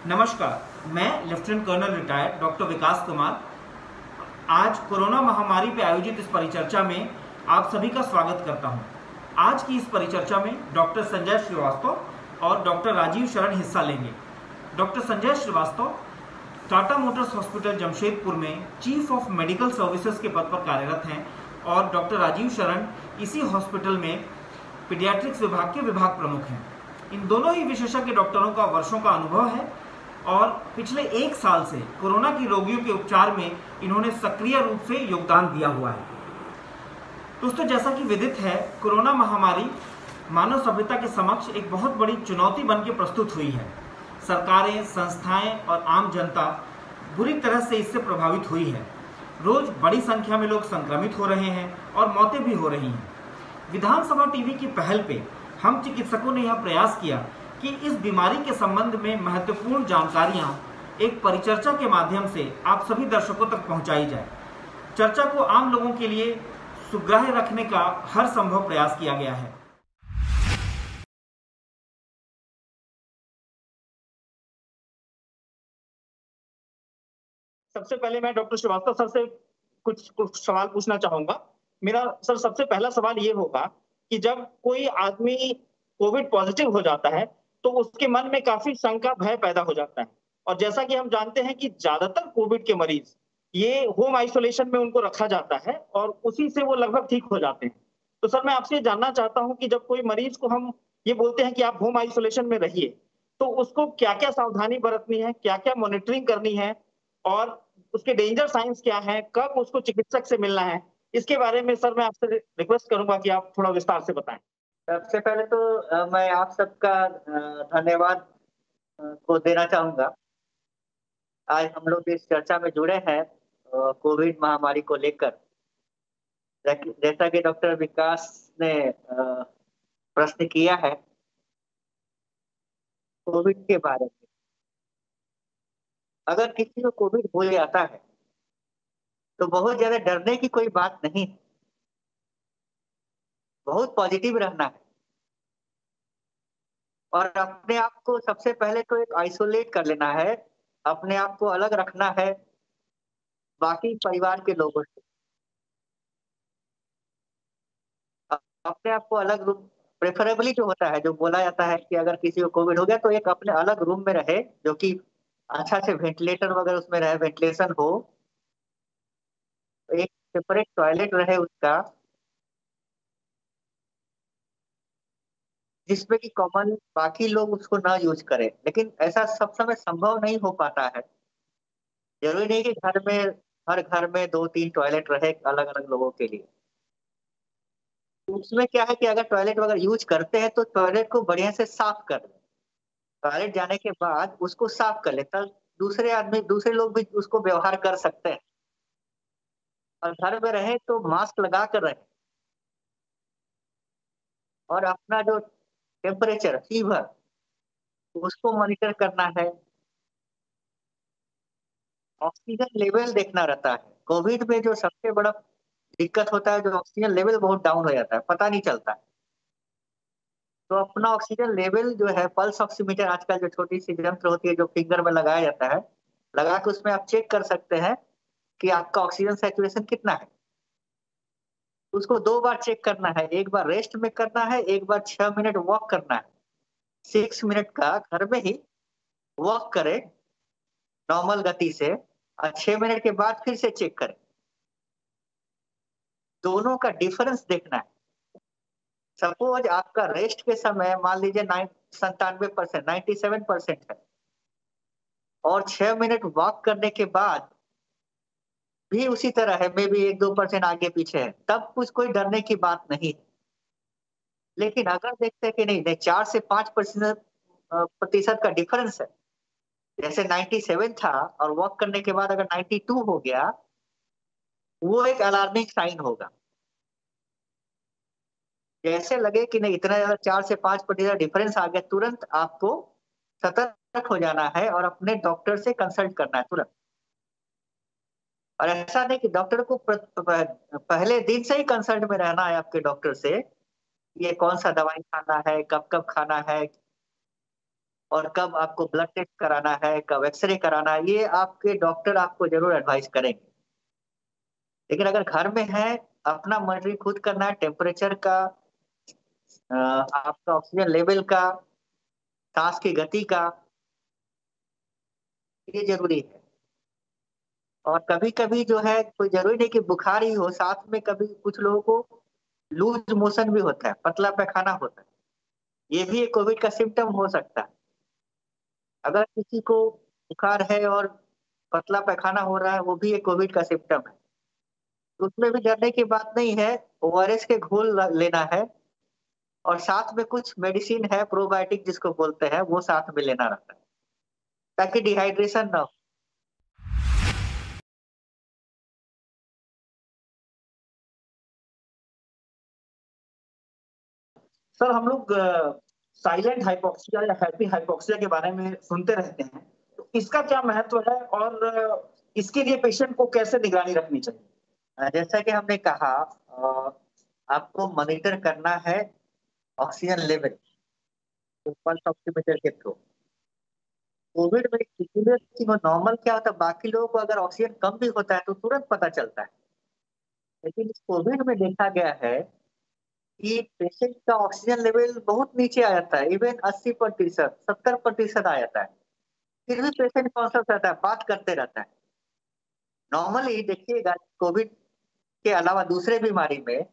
नमस्कार, मैं lieutenant colonel retired doctor विकास कुमार आज कोरोना महामारी पर आयोजित इस परिचर्चा में आप सभी का स्वागत करता हूं। आज की इस परिचर्चा में डॉक्टर संजय श्रीवास्तव और डॉक्टर राजीव शरण हिस्सा लेंगे। Doctor Sanjay Srivastava Tata Motors hospital Jamshedpur में चीफ ऑफ मेडिकल सर्विसेज के पद पर कार्यरत हैं और डॉक्टर राजीव शरण इसी हॉस्पिटल में पीडियाट्रिक्स विभाग के विभाग प्रमुख हैं। इन दोनों ही विशेषज्ञ डॉक्टरों का वर्षों का अनुभव है और पिछले 1 साल से कोरोना की रोगियों के उपचार में इन्होंने सक्रिय रूप से योगदान दिया हुआ है। दोस्तों, जैसा कि विदित है, कोरोना महामारी मानव सभ्यता के समक्ष एक बहुत बड़ी चुनौती बन के प्रस्तुत हुई है। सरकारें, संस्थाएं और आम जनता बुरी तरह से इससे प्रभावित हुई है। रोज बड़ी संख्या में लोग संक्रमित हो रहे हैं और मौतें भी हो रही हैं। विधानसभा टीवी की पहल पे हम चिकित्सकों ने यह प्रयास किया कि इस बीमारी के संबंध में महत्वपूर्ण जानकारियां एक परिचर्चा के माध्यम से आप सभी दर्शकों तक पहुंचाई जाए। चर्चा को आम लोगों के लिए सुग्राह्य रखने का हर संभव प्रयास किया गया है। सबसे पहले मैं डॉक्टर श्रीवास्तव सर से कुछ सवाल पूछना चाहूंगा। मेरा सर सबसे पहला सवाल ये होगा कि जब कोई आदमी कोविड पॉजिटिव हो जाता है तो उसके मन में काफी शंका भय पैदा हो जाता है और जैसा कि हम जानते हैं कि ज्यादातर कोविड के मरीज ये होम आइसोलेशन में उनको रखा जाता है और उसी से वो लगभग ठीक हो जाते हैं। तो सर मैं आपसे जानना चाहता हूं कि जब कोई मरीज को हम ये बोलते हैं कि आप होम आइसोलेशन में रहिए तो उसको क्या क्या सावधानी बरतनी है, क्या क्या मॉनिटरिंग करनी है और उसके डेंजर साइंस क्या है, कब उसको चिकित्सक से मिलना है, इसके बारे में सर मैं आपसे रिक्वेस्ट करूंगा कि आप थोड़ा विस्तार से बताएं। सबसे पहले तो मैं आप सबका धन्यवाद को देना चाहूंगा। आज हम लोग इस चर्चा में जुड़े हैं कोविड महामारी को लेकर। जैसा कि डॉक्टर विकास ने प्रश्न किया है कोविड के बारे में। अगर किसी को कोविड हो जाता है तो बहुत ज्यादा डरने की कोई बात नहीं है। बहुत पॉजिटिव रहना है और अपने आप को सबसे पहले तो एक आइसोलेट कर लेना है। अपने आप को अलग रखना है बाकी परिवार के लोगों से। अपने आप को अलग रूम, प्रेफरेबली जो होता है, जो बोला जाता है कि अगर किसी को कोविड हो गया तो एक अपने अलग रूम में रहे, जो कि अच्छा से वेंटिलेटर वगैरह उसमें रहे, वेंटिलेशन हो, एक सेपरेट टॉयलेट रहे उसका, जिसमें कि कॉमन बाकी लोग उसको ना यूज करें। लेकिन ऐसा सब समय संभव नहीं हो पाता है। जरूरी नहीं कि हर घर में 2-3 टॉयलेट रहे अलग अलग लोगों के लिए। उसमें क्या है कि अगर टॉयलेट वगैरह यूज करते हैं तो टॉयलेट को बढ़िया से साफ कर लें। टॉयलेट जाने के बाद उसको साफ कर ले, तब दूसरे लोग भी उसको व्यवहार कर सकते हैं। और घर में रहे तो मास्क लगा कर रहे और अपना जो टेम्परेचर, फीवर, उसको मॉनिटर करना है। ऑक्सीजन लेवल देखना रहता है। कोविड में जो सबसे बड़ा दिक्कत होता है, जो ऑक्सीजन लेवल बहुत डाउन हो जाता है, पता नहीं चलता है। तो अपना ऑक्सीजन लेवल जो है, पल्स ऑक्सीमीटर आजकल जो छोटी सी यंत्र होती है जो फिंगर में लगाया जाता है, लगा के उसमें आप चेक कर सकते हैं कि आपका ऑक्सीजन सैचुरेशन कितना है। उसको 2 बार चेक करना है। एक बार रेस्ट में करना है, एक बार 6 मिनट वॉक करना है। 6 मिनट का घर में ही वॉक करें नॉर्मल गति से और 6 मिनट के बाद फिर से चेक करें। दोनों का डिफरेंस देखना है। सपोज आपका रेस्ट के समय मान लीजिए 97%, 97% है और 6 मिनट वॉक करने के बाद भी उसी तरह है, मे बी 1-2% आगे पीछे है, तब कुछ कोई डरने की बात नहीं है। लेकिन अगर देखते हैं कि नहीं नहीं, 4 से 5% प्रतिशत का डिफरेंस है, जैसे 97 था और वॉक करने के बाद अगर 92 हो गया, वो एक अलार्मिंग साइन होगा। जैसे लगे कि नहीं इतना ज्यादा 4 से 5% डिफरेंस आ गया, तुरंत आपको सतर्क हो जाना है और अपने डॉक्टर से कंसल्ट करना है तुरंत। और ऐसा नहीं कि डॉक्टर को पहले दिन से ही कंसल्ट में रहना है आपके डॉक्टर से, ये कौन सा दवाई खाना है, कब कब खाना है। और कब आपको ब्लड टेस्ट कराना है, कब एक्सरे कराना है, ये आपके डॉक्टर आपको जरूर एडवाइस करेंगे। लेकिन अगर घर में है, अपना मॉनिटरिंग खुद करना है, टेम्परेचर का, आपका ऑक्सीजन लेवल का, सांस की गति का, ये जरूरी है। और कभी कभी जो है, कोई जरूरी नहीं कि बुखार ही हो, साथ में कभी कुछ लोगों को लूज मोशन भी होता है, पतला पैखाना होता है, ये भी एक कोविड का सिम्टम हो सकता है। अगर किसी को बुखार है और पतला पैखाना हो रहा है, वो भी एक कोविड का सिम्टम है। तो उसमें भी डरने की बात नहीं है, ओआरएस के घोल लेना है, और साथ में कुछ मेडिसिन है प्रोबायोटिक जिसको बोलते हैं, वो साथ में लेना रहता है, ताकि डिहाइड्रेशन ना हो। सर, हम लोग साइलेंट हाइपोक्सिया या हैप्पी हाइपोक्सिया के बारे में सुनते रहते हैं, तो इसका क्या महत्व है और इसके लिए पेशेंट को कैसे निगरानी रखनी चाहिए? जैसा कि हमने कहा, आपको मॉनिटर करना है ऑक्सीजन लेवल, पल्स ऑक्सीमीटर के थ्रू। कोविड में इसीलिए नॉर्मल क्या होता है, बाकी लोगों को अगर ऑक्सीजन कम भी होता है तो तुरंत पता चलता है, लेकिन इस कोविड में देखा गया है कि पेशेंट का ऑक्सीजन लेवल बहुत नीचे आ जाता है, इवन 80%, 70% आ जाता है, फिर भी पेशेंट कॉन्शियस रहता है, बात करते रहता है। नॉर्मली देखिएगा, कोविड के अलावा दूसरे बीमारी में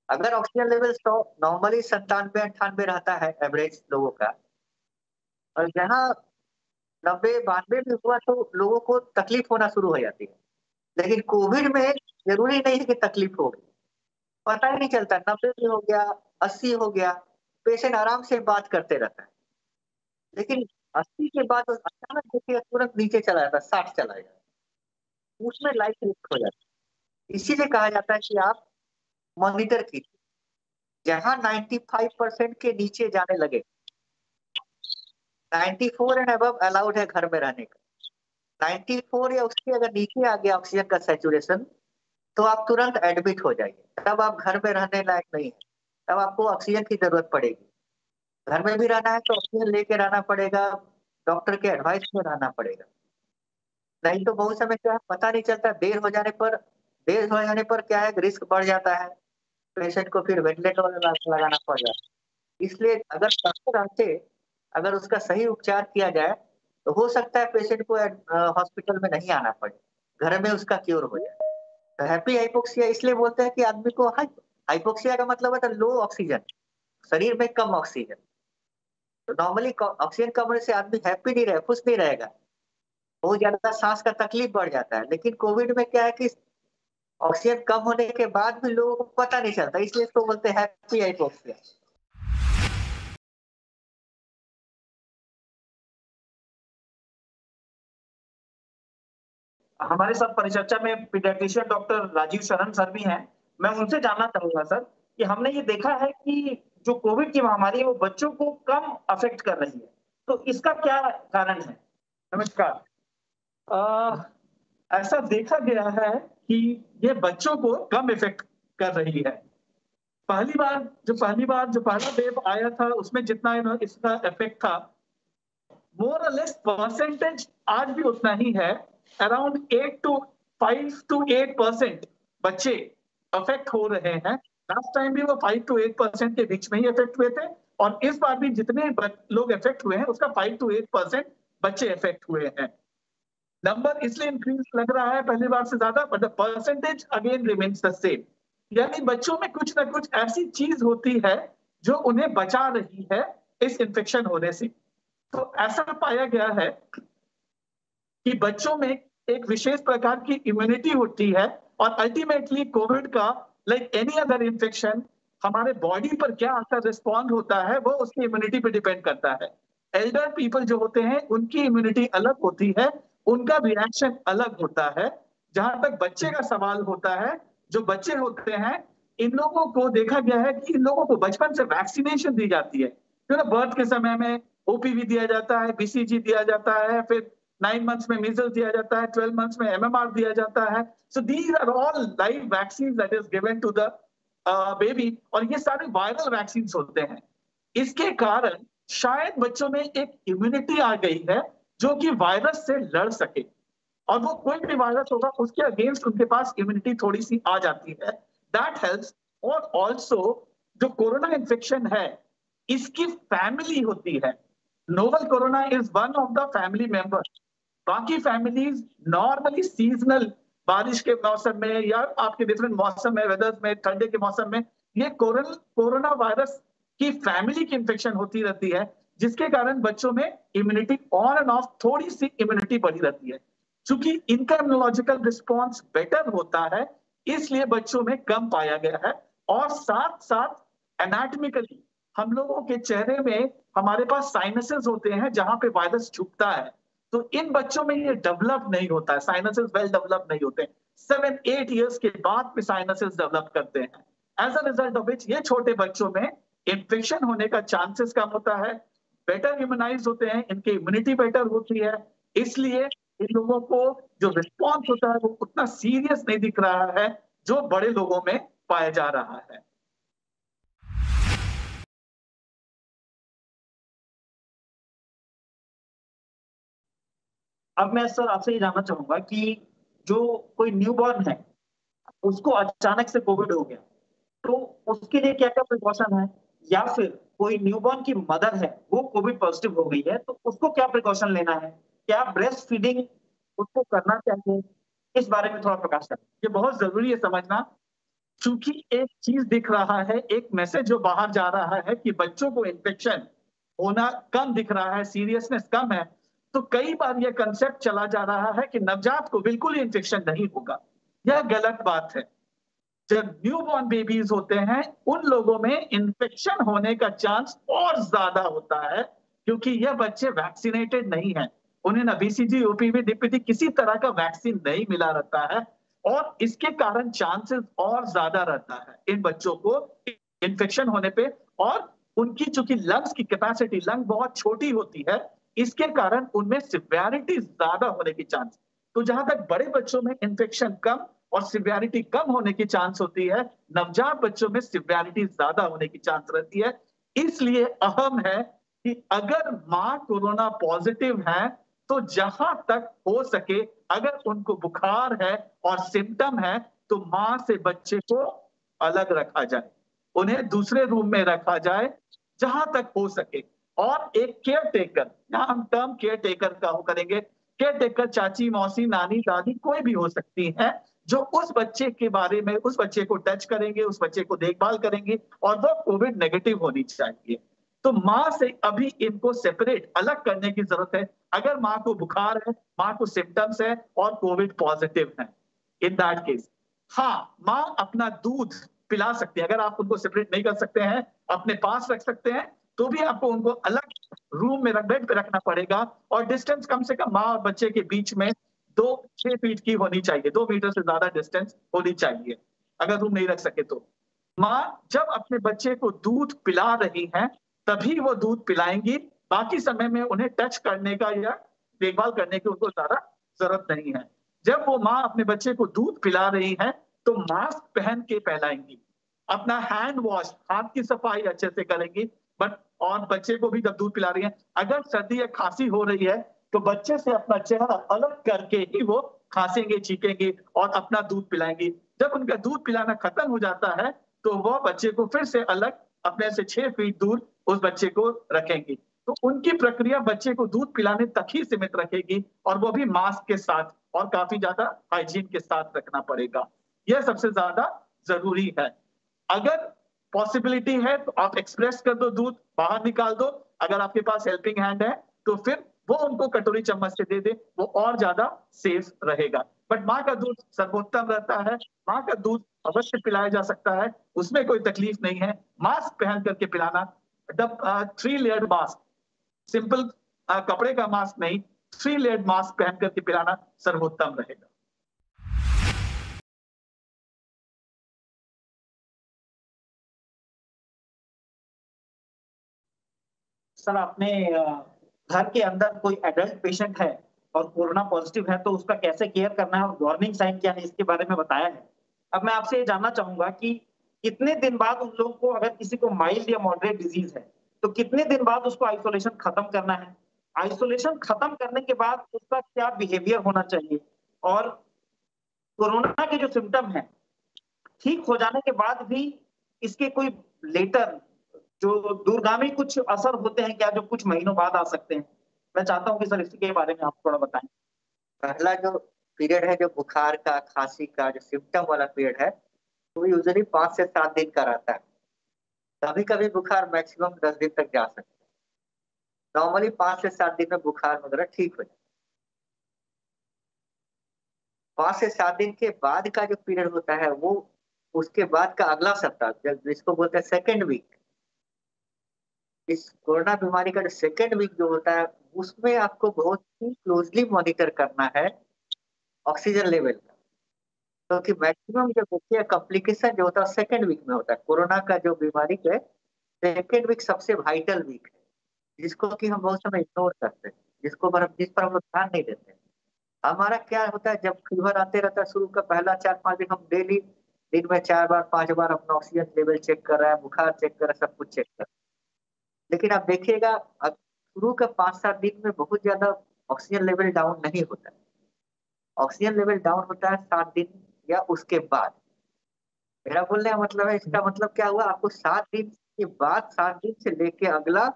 अगर ऑक्सीजन लेवल 100, नॉर्मली 97-98 रहता है एवरेज लोगों का, और जहाँ 90-92 भी हुआ तो लोगों को तकलीफ होना शुरू हो जाती है। लेकिन कोविड में जरूरी नहीं है कि तकलीफ होगी, पता ही नहीं चलता, 90 भी हो गया, 80 हो गया, पेशेंट आराम से बात करते रहता है। लेकिन 80 के बाद अचानक देखिए तुरंत नीचे चला जाता है, 60 चला जाता है, उसमें लाइफ रिस्क हो जाता है। इसीलिए कहा जाता है कि आप मॉनिटर कीजिए, जहां 95% के नीचे जाने लगे, 94 एंड अबव अलाउड है घर में रहने का, 94 या उसके अगर नीचे आ गया ऑक्सीजन का सैचुरेशन, तो आप तुरंत एडमिट हो जाइए, तब आप घर में रहने लायक नहीं है, तब आपको ऑक्सीजन की जरूरत पड़ेगी। घर में भी रहना है तो ऑक्सीजन लेके रहना पड़ेगा, डॉक्टर के एडवाइस में रहना पड़ेगा। नहीं तो बहुत समय क्या है, पता नहीं चलता, देर हो जाने पर क्या है, रिस्क बढ़ जाता है, पेशेंट को फिर वेंटिलेटर लगाना पड़ जाता है। इसलिए अगर डॉक्टर रहते, अगर उसका सही उपचार किया जाए, तो हो सकता है पेशेंट को हॉस्पिटल में नहीं आना पड़े, घर में उसका क्योर हो जाए। तो हैप्पी हाइपोक्सिया इसलिए बोलते हैं कि आदमी को हाइपोक्सिया का मतलब है लो ऑक्सीजन, शरीर में कम ऑक्सीजन। तो नॉर्मली ऑक्सीजन कम होने से आदमी हैप्पी नहीं रहे, खुश नहीं रहेगा, बहुत ज्यादा सांस का तकलीफ बढ़ जाता है। लेकिन कोविड में क्या है कि ऑक्सीजन कम होने के बाद भी लोगों को पता नहीं चलता, इसलिए इसको बोलते हैं हैप्पी हाइपोक्सिया। हमारे साथ परिचर्चा में पीडियाट्रिशियन डॉक्टर राजीव शरण सर भी हैं। मैं उनसे जानना चाहूंगा सर, कि हमने ये देखा है कि जो कोविड की महामारी है वो बच्चों को कम अफेक्ट कर रही है, तो इसका क्या कारण है? नमस्कार। ऐसा देखा गया है कि ये बच्चों को कम इफेक्ट कर रही है। पहली बार जो पहला वेव आया था उसमें जितना इसका इफेक्ट था, मोर और लेस परसेंटेज आज भी उतना ही है। अराउंड 5 to 8% बच्चे अफेक्ट हो रहे हैं। लास्ट टाइम भी वो 5 to 8% के बीच में ही अफेक्ट हुए थे, और इस बार भी जितने लोग अफेक्ट हुए हैं उसका 5 to 8% बच्चे अफेक्ट हुए हैं। नंबर इसलिए इंक्रीज लग रहा है पहली बार से ज्यादा, but the percentage again remains the same. यानी बच्चों में कुछ ना कुछ ऐसी चीज होती है जो उन्हें बचा रही है इस इन्फेक्शन होने से। तो ऐसा पाया गया है कि बच्चों में एक विशेष प्रकार की इम्यूनिटी होती है, और अल्टीमेटली कोविड का, लाइक एनी अदर इन्फेक्शन, हमारे बॉडी पर क्या असर रिस्पॉन्ड होता है वो उसकी इम्यूनिटी पे डिपेंड करता है। एल्डर पीपल जो होते हैं उनकी इम्यूनिटी अलग होती है, उनका रिएक्शन अलग होता है। जहां तक बच्चे का सवाल होता है, जो बच्चे होते हैं, इन लोगों को देखा गया है कि इन लोगों को बचपन से वैक्सीनेशन दी जाती है। बर्थ के समय में ओपीवी दिया जाता है, बीसीजी दिया जाता है, फिर 9 months में मीजल्स दिया जाता है, 12 months में एमएमआर दिया जाता है। So these are all live vaccine that is given to the baby, और ये सारे वायरल वैक्सीन होते हैं। इसके कारण शायद बच्चों में एक इम्यूनिटी आ गई है जो कि वायरस से लड़ सके, और वो कोई भी वायरस होगा उसके अगेंस्ट उनके पास इम्यूनिटी थोड़ी सी आ जाती है, दैट हेल्प्स। और ऑल्सो जो कोरोना इन्फेक्शन है इसकी फैमिली होती है, novel corona is one of the family member. बाकी फैमिलीज नॉर्मली सीजनल, बारिश के मौसम में या आपके डिफरेंट मौसम में, वेदर में, ठंडे के मौसम में ये कोरोना वायरस की फैमिली की इंफेक्शन होती रहती है, जिसके कारण बच्चों में इम्यूनिटी ऑन एंड ऑफ थोड़ी सी इम्यूनिटी बढ़ी रहती है। चूंकि इनका इम्यूनोलॉजिकल रिस्पॉन्स बेटर होता है इसलिए बच्चों में कम पाया गया है। और साथ साथ एनाटॉमिकली हम लोगों के चेहरे में हमारे पास साइनसेस होते हैं जहां पे वायरस छुपता है, तो इन बच्चों में ये डेवलप नहीं होता है, साइनसेस वेल डेवलप नहीं होते। 7-8 इयर्स के बाद में साइनसेस डेवलप करते हैं, as a result of which ये छोटे बच्चों में इन्फेक्शन होने का चांसेस कम होता है, बेटर इम्यूनाइज होते हैं, इनकी इम्यूनिटी बेटर होती है, इसलिए इन लोगों को जो रिस्पॉन्स होता है वो उतना सीरियस नहीं दिख रहा है जो बड़े लोगों में पाया जा रहा है। अब मैं सर आपसे ये जानना चाहूंगा कि जो कोई न्यूबॉर्न है उसको अचानक से कोविड हो गया, तो उसके लिए क्या क्या प्रिकॉशन है, या फिर कोई न्यूबॉर्न की मदर है वो कोविड पॉजिटिव हो गई है तो उसको क्या प्रिकॉशन लेना है, क्या ब्रेस्ट फीडिंग उसको करना चाहिए, इस बारे में थोड़ा प्रकाश करें। ये बहुत जरूरी है समझना, चूंकि एक चीज दिख रहा है, एक मैसेज जो बाहर जा रहा है कि बच्चों को इन्फेक्शन होना कम दिख रहा है, सीरियसनेस कम है, तो कई बार यह कंसेप्ट चला जा रहा है कि नवजात को बिल्कुल ही इन्फेक्शन नहीं होगा। यह गलत बात है। जब न्यूबॉर्न बेबीज होते हैं उन लोगों में इन्फेक्शन होने का चांस और ज्यादा होता है, क्योंकि यह बच्चे वैक्सीनेटेड नहीं है, उन्हें ना बीसीजी, ओपीवी, डीपीटी किसी तरह का वैक्सीन नहीं मिला रहता है, और इसके कारण चांसेस और ज्यादा रहता है इन बच्चों को इन्फेक्शन होने पे। और उनकी चूंकि लंग्स की कैपेसिटी, लंग बहुत छोटी होती है, इसके कारण उनमें सिवियरिटी ज्यादा होने की चांस। तो जहां तक बड़े बच्चों में इन्फेक्शन कम और सिवियरिटी कम होने की चांस होती है, नवजात बच्चों में सिवियरिटी ज्यादा होने की चांस रहती है। इसलिए अहम है कि अगर माँ कोरोना पॉजिटिव है तो जहां तक हो सके अगर उनको बुखार है और सिम्टम है तो माँ से बच्चे को अलग रखा जाए, उन्हें दूसरे रूम में रखा जाए जहां तक हो सके। और एक केयर टेकर, यहाँ हम टर्म केयर टेकर का करेंगे, केयर टेकर चाची, मौसी, नानी, दादी कोई भी हो सकती है, जो उस बच्चे के बारे में, उस बच्चे को टच करेंगे, उस बच्चे को देखभाल करेंगे, और वो कोविड नेगेटिव होनी चाहिए। तो माँ से अभी इनको सेपरेट अलग करने की जरूरत है। अगर माँ को बुखार है, माँ को सिम्टम्स है और कोविड पॉजिटिव है, इन दैट केस हाँ माँ अपना दूध पिला सकती है। अगर आप उनको सेपरेट नहीं कर सकते हैं, अपने पास रख सकते हैं, तो भी आपको उनको अलग रूम में बेड पे रखना पड़ेगा, और डिस्टेंस कम से कम माँ और बच्चे के बीच में 6 फीट की होनी चाहिए, 2 मीटर से ज्यादा डिस्टेंस होनी चाहिए अगर रूम नहीं रख सके तो। माँ जब अपने बच्चे को दूध पिला रही हैं तभी वो दूध पिलाएंगी, बाकी समय में उन्हें टच करने का या देखभाल करने की उनको ज्यादा जरूरत नहीं है। जब वो माँ अपने बच्चे को दूध पिला रही है तो मास्क पहन के पिलाएंगी, अपना हैंड वॉश, हाथ की सफाई अच्छे से करेंगी। बट और बच्चे को भी जब दूध पिला रही है, अगर सर्दी या खांसी हो रही है तो बच्चे से अपना चेहरा अलग करके ही वो खांसेंगे, छींकेंगे और अपना दूध पिलाएंगी। जब उनका दूध पिलाना खत्म हो जाता है तो वो बच्चे को फिर से अलग अपने से 6 फीट दूर उस बच्चे को रखेंगी। तो उनकी प्रक्रिया बच्चे को दूध पिलाने तक ही सीमित रखेगी, और वो भी मास्क के साथ और काफी ज्यादा हाइजीन के साथ रखना पड़ेगा। यह सबसे ज्यादा जरूरी है। अगर पॉसिबिलिटी है तो आप एक्सप्रेस कर दो, दूध बाहर निकाल दो, अगर आपके पास हेल्पिंग हैंड है तो फिर वो उनको कटोरी चम्मच से दे दे, वो और ज्यादा सेफ रहेगा। बट माँ का दूध सर्वोत्तम रहता है, माँ का दूध अवश्य पिलाया जा सकता है, उसमें कोई तकलीफ नहीं है। मास्क पहन करके पिलाना, 3 लेयर्ड मास्क, सिंपल कपड़े का मास्क नहीं, 3 लेयर्ड मास्क पहन करके पिलाना सर्वोत्तम रहेगा। सर आपने घर के अंदर कोई एडल्ट पेशेंट है और कोरोना पॉजिटिव है तो उसका कैसे केयर करना है और वार्निंग साइन क्या है इसके बारे में बताया है। अब मैं आपसे ये जानना चाहूंगा कि कितने दिन बाद उन लोगों को, अगर किसी को माइल्ड या मॉडरेट डिजीज है तो कितने दिन बाद उसको आइसोलेशन खत्म करना है, आइसोलेशन खत्म करने के बाद उसका क्या बिहेवियर होना चाहिए, और कोरोना के जो सिम्टम है ठीक हो जाने के बाद भी इसके कोई लेटर जो दूरगामी कुछ असर होते हैं क्या, जो कुछ महीनों बाद आ सकते हैं? मैं चाहता हूं कि सर इसी के बारे में आप थोड़ा बताएं। पहला जो पीरियड है, जो बुखार का, खांसी का जो सिम्टम वाला पीरियड है, वो यूजुअली 5 से 7 दिन का रहता है। कभी कभी बुखार मैक्सिमम 10 दिन तक जा सकता है। नॉर्मली 5 से 7 दिन में बुखार वगैरह ठीक हो जाता है। 5 से 7 दिन के बाद का जो पीरियड होता है, वो उसके बाद का अगला सप्ताह, जिसको बोलते हैं सेकेंड वीक, इस कोरोना बीमारी का जो सेकेंड वीक जो होता है, उसमें आपको बहुत ही क्लोजली मॉनिटर करना है ऑक्सीजन लेवल का, क्योंकि मैक्सिमम जो देखिए कॉम्प्लिकेशन जो होता है सेकेंड वीक में होता है। कोरोना का जो बीमारी है, सेकेंड वीक सबसे वाइटल वीक है, जिसको कि हम बहुत समय इग्नोर करते हैं, जिस पर हम लोग ध्यान नहीं देते। हमारा क्या होता है, जब फीवर आते रहता है शुरू का पहला 4-5 दिन, हम डेली दिन में 4 बार 5 बार अपना ऑक्सीजन लेवल चेक कर रहा है, बुखार चेक कर रहा है, सब कुछ चेक कर रहा है। लेकिन आप देखिएगा, अब शुरू का 5-7 दिन में बहुत ज्यादा ऑक्सीजन लेवल डाउन नहीं होता है। ऑक्सीजन लेवल डाउन होता है 7 दिन या उसके बाद। मेरा बोलने का मतलब है, इसका मतलब क्या हुआ, आपको 7 दिन के बाद, 7 दिन से लेके अगला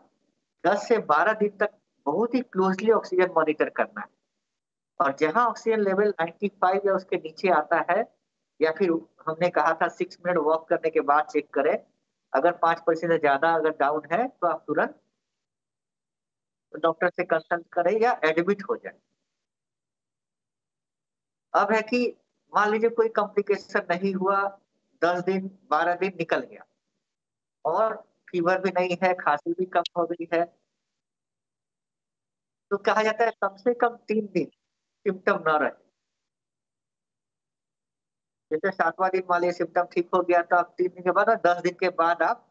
10 से 12 दिन तक बहुत ही क्लोजली ऑक्सीजन मॉनिटर करना है। और जहां ऑक्सीजन लेवल 95 या उसके नीचे आता है, या फिर हमने कहा था 6 मिनट वॉक करने के बाद चेक करें, अगर 5% से ज्यादा अगर डाउन है तो आप तुरंत डॉक्टर से कंसल्ट करें या एडमिट हो जाए। अब है कि मान लीजिए कोई कॉम्प्लिकेशन नहीं हुआ, 10 दिन 12 दिन निकल गया और फीवर भी नहीं है, खांसी भी कम हो गई है, तो कहा जाता है कम से कम 3 दिन सिम्टम न रहे। जैसे 7वां दिन वाले सिम्टम ठीक हो गया, तो आप 3 दिन के बाद और 10 दिन के बाद आप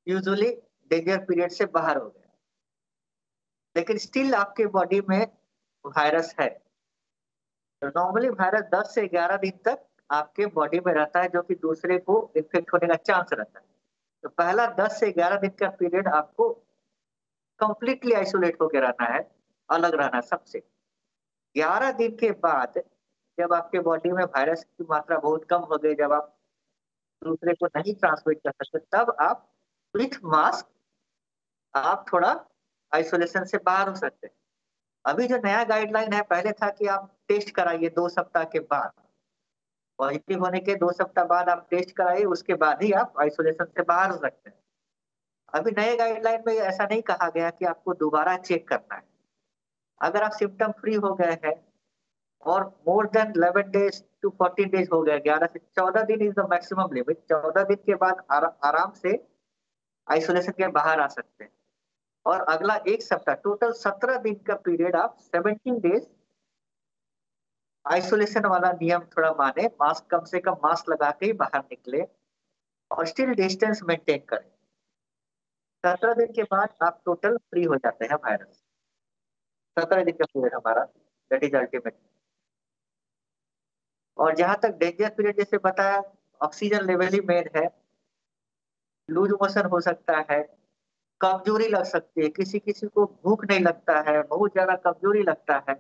यूजुअली डेंजर पीरियड से बाहर हो गए, लेकिन स्टिल आपके बॉडी में वायरस है। तो नॉर्मली वायरस 10 से 11 दिन तक आपके बॉडी में रहता है, जो कि दूसरे को इन्फेक्ट होने का चांस रहता है। तो पहला 10 से 11 दिन का पीरियड आपको कंप्लीटली आइसोलेट होकर रहना है, अलग रहना है सबसे। 11 दिन के बाद जब आपके बॉडी में वायरस की मात्रा बहुत कम हो गई, जब आप दूसरे को नहीं ट्रांसमिट कर सकते, तब आप विथ मास्क आप थोड़ा आइसोलेशन से बाहर हो सकते हैं। अभी जो नया गाइडलाइन है, पहले था कि आप टेस्ट कराइए 2 सप्ताह के बाद, पॉजिटिव होने के 2 सप्ताह बाद आप टेस्ट कराइए, उसके बाद ही आप आइसोलेशन से बाहर हो सकते हैं। अभी नए गाइडलाइन में ऐसा नहीं कहा गया कि आपको दोबारा चेक करना है। अगर आप सिम्टम फ्री हो गए हैं और more than 11 days to 14 days हो गया, 11 से 14 दिन इज द मैक्सिमम लिमिट, 14 दिन के बाद आराम से आइसोलेशन के बाहर आ सकते हैं। और अगला 1 सप्ताह, टोटल 17 दिन का पीरियड, आप 17 डेज आइसोलेशन वाला नियम थोड़ा माने, मास्क कम से कम मास्क लगा के ही बाहर निकले और स्टिल डिस्टेंस मेंटेन करें। 17 दिन के बाद आप टोटल फ्री हो जाते हैं वायरस। 17 दिन का पीरियड हमारा, दैट इज अल्टीमेट। और जहां तक डेंजर पीरियड जैसे बताया, ऑक्सीजन लेवल ही मेन है। लूज मोशन हो सकता है, कमजोरी लग सकती है, किसी किसी को भूख नहीं लगता है, बहुत ज्यादा कमजोरी लगता है,